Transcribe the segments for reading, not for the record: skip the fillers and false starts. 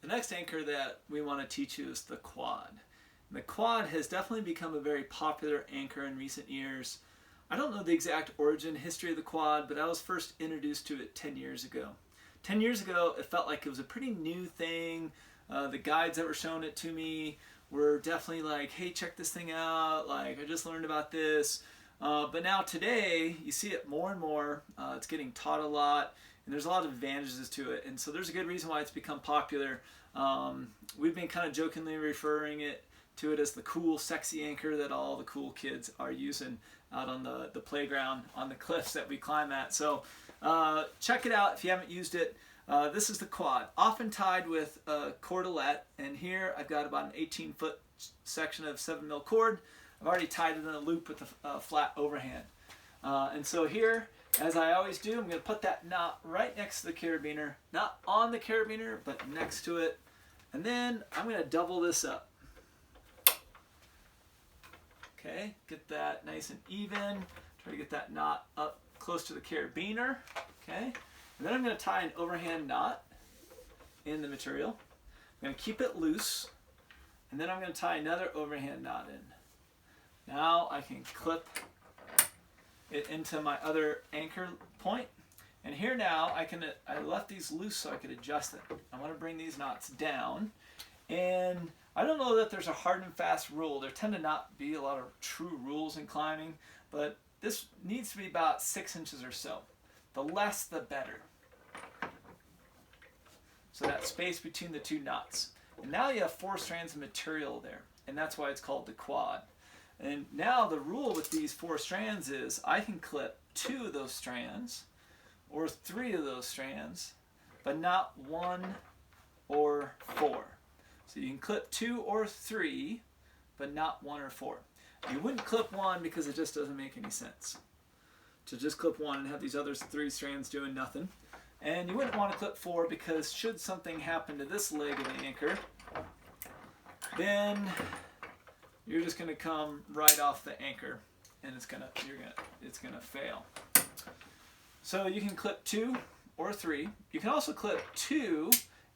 The next anchor that we want to teach you is the quad. And the quad has definitely become a very popular anchor in recent years. I don't know the exact origin history of the quad, but I was first introduced to it 10 years ago. 10 years ago, it felt like it was a pretty new thing. The guides that were showing it to me were definitely like, hey, check this thing out. Like, I just learned about this. But now today, you see it more and more. It's getting taught a lot, and there's a lot of advantages to it. And so there's a good reason why it's become popular. We've been kind of jokingly referring to it as the cool, sexy anchor that all the cool kids are using out on the playground, on the cliffs that we climb at. So check it out if you haven't used it. This is the quad, often tied with a cordelette, and here I've got about an 18-foot section of 7mm cord. I've already tied it in a loop with a flat overhand. And so here, as I always do, I'm going to put that knot right next to the carabiner, not on the carabiner, but next to it. And then I'm going to double this up. Okay, get that nice and even. Try to get that knot up close to the carabiner. Okay, and then I'm going to tie an overhand knot in the material. I'm going to keep it loose, and then I'm going to tie another overhand knot in. Now I can clip it into my other anchor point. And here now I left these loose so I could adjust it. I want to bring these knots down. And I don't know that there's a hard and fast rule. There tend to not be a lot of true rules in climbing, but this needs to be about 6 inches or so. The less, the better. So that space between the two knots. And now you have 4 strands of material there, and that's why it's called the quad. And now the rule with these 4 strands is I can clip 2 of those strands or 3 of those strands, but not 1 or 4. So you can clip 2 or 3, but not 1 or 4. You wouldn't clip 1 because it just doesn't make any sense to just clip 1 and have these other 3 strands doing nothing. And you wouldn't want to clip 4 because should something happen to this leg of the anchor, then you're just going to come right off the anchor, and it's gonna fail. So you can clip 2 or 3. You can also clip 2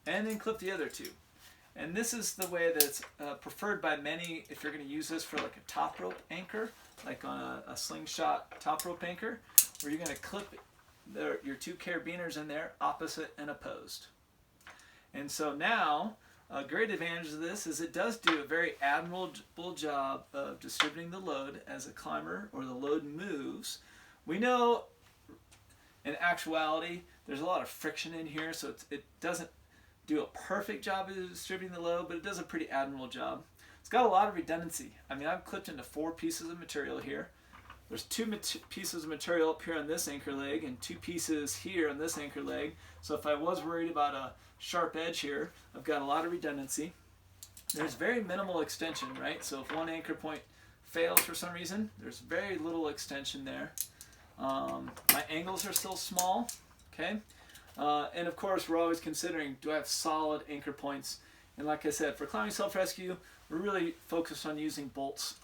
and then clip the other 2. And this is the way that's preferred by many if you're going to use this for like a top rope anchor, like on a slingshot top rope anchor, where you're going to clip your 2 carabiners in there opposite and opposed. And so now, a great advantage of this is it does do a very admirable job of distributing the load as a climber or the load moves. We know in actuality there's a lot of friction in here, so it doesn't do a perfect job of distributing the load, but it does a pretty admirable job. It's got a lot of redundancy. I mean, I've clipped into 4 pieces of material here. There's 2 pieces of material up here on this anchor leg and 2 pieces here on this anchor leg. So if I was worried about a sharp edge here, I've got a lot of redundancy. There's very minimal extension, right? So if one anchor point fails for some reason, there's very little extension there. My angles are still small, okay? And of course, we're always considering, do I have solid anchor points? And like I said, for climbing self-rescue, we're really focused on using bolts.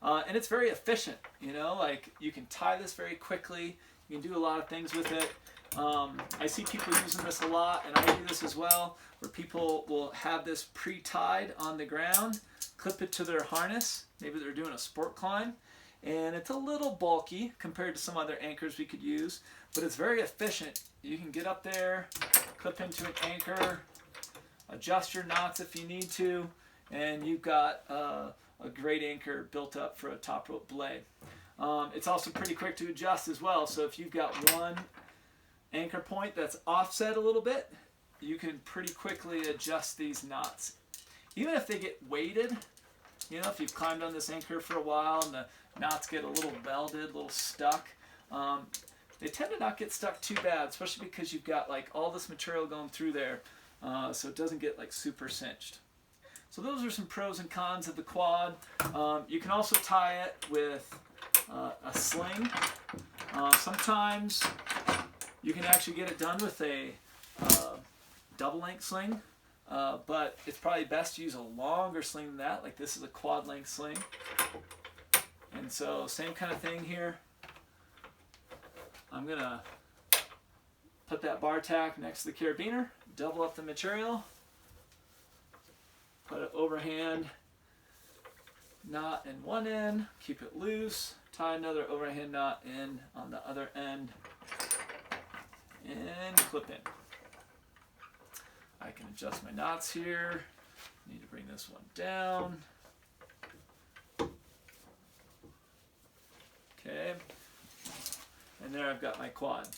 And it's very efficient, you know, like you can tie this very quickly. You can do a lot of things with it. I see people using this a lot, and I do this as well, where people will have this pre-tied on the ground, clip it to their harness. Maybe they're doing a sport climb, and it's a little bulky compared to some other anchors we could use, but it's very efficient. You can get up there, clip into an anchor, adjust your knots if you need to, and you've got a great anchor built up for a top rope belay. It's also pretty quick to adjust as well, so if you've got one anchor point that's offset a little bit, you can pretty quickly adjust these knots. Even if they get weighted, you know, if you've climbed on this anchor for a while and the knots get a little welded, a little stuck, they tend to not get stuck too bad, especially because you've got like all this material going through there, so it doesn't get like super cinched. So those are some pros and cons of the quad. You can also tie it with a sling. Sometimes you can actually get it done with a double length sling, but it's probably best to use a longer sling than that. Like this is a quad length sling. And so same kind of thing here. I'm gonna put that bar tack next to the carabiner, double up the material, put an overhand knot in one end, keep it loose, tie another overhand knot in on the other end, and clip in. I can adjust my knots here. Need to bring this one down. Okay, and there I've got my quad.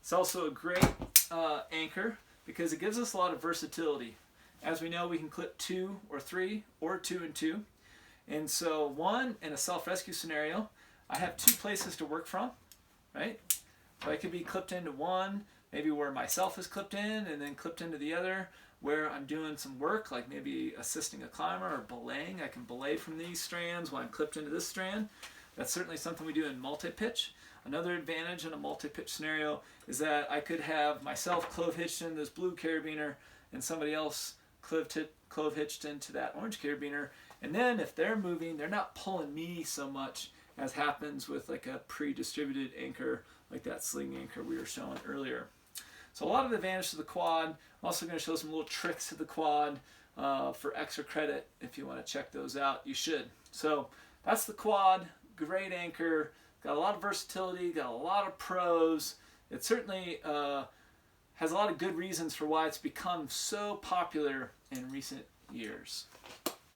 It's also a great anchor because it gives us a lot of versatility. As we know, we can clip 2 or 3 or 2 and 2. And so one, in a self-rescue scenario, I have 2 places to work from, right? So I could be clipped into one, maybe where myself is clipped in, and then clipped into the other, where I'm doing some work, like maybe assisting a climber or belaying. I can belay from these strands while I'm clipped into this strand. That's certainly something we do in multi-pitch. Another advantage in a multi-pitch scenario is that I could have myself clove hitched in this blue carabiner and somebody else clove hitched into that orange carabiner. And then if they're moving, they're not pulling me so much as happens with like a pre-distributed anchor, like that sling anchor we were showing earlier. So a lot of advantages of the quad. I'm also going to show some little tricks to the quad for extra credit. If you want to check those out, you should. So that's the quad. Great anchor. Got a lot of versatility. Got a lot of pros. It certainly has a lot of good reasons for why it's become so popular in recent years.